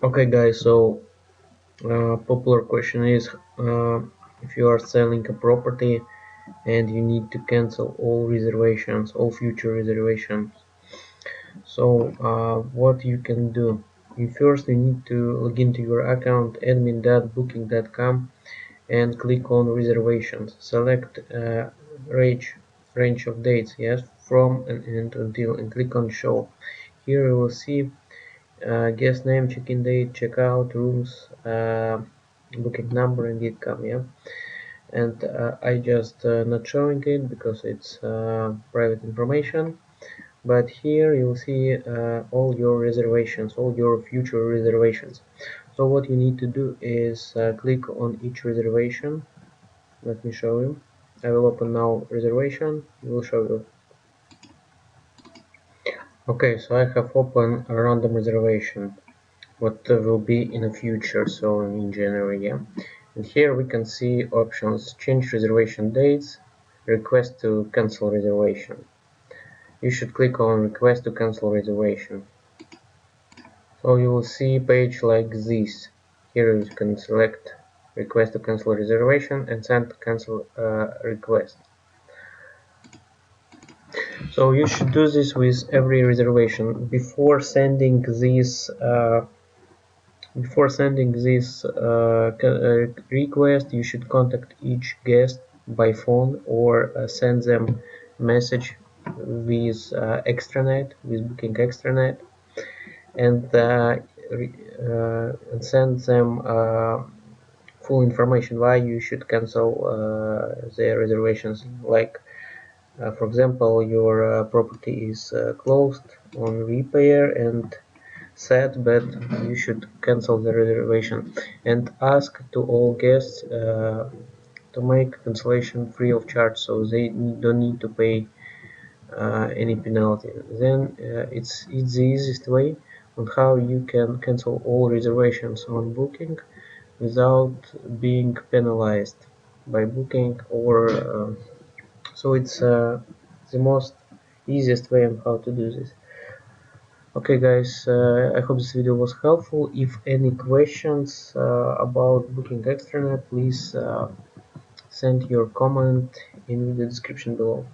Okay guys, so popular question is if you are selling a property and you need to cancel all reservations, all future reservations. So what you can do, you first you need to log into your account admin.booking.com and click on reservations. Select range of dates, yes, from and until, and click on show. Here you will see guest name, check-in date, checkout, rooms, booking number, and date come, yeah. And I just not showing it because it's private information. But here you'll see all your reservations, all your future reservations. So what you need to do is click on each reservation. Let me show you. I will open now reservation. It will show you. Okay, so I have opened a random reservation. What will be in the future, so in January, yeah. And here we can see options: change reservation dates, request to cancel reservation. You should click on request to cancel reservation. So you will see a page like this. Here you can select request to cancel reservation and send cancel request. So you should do this with every reservation. Before sending this request, you should contact each guest by phone or send them message with extranet, with booking extranet, and send them full information why you should cancel their reservations. Like, for example, your property is closed on repair and said, but you should cancel the reservation, and ask to all guests to make cancellation free of charge, so they don't need to pay any penalty. Then it's the easiest way on how you can cancel all reservations on booking without being penalized by booking, or so it's the most easiest way on how to do this. Okay guys, I hope this video was helpful. If any questions about booking extranet, please send your comment in the description below.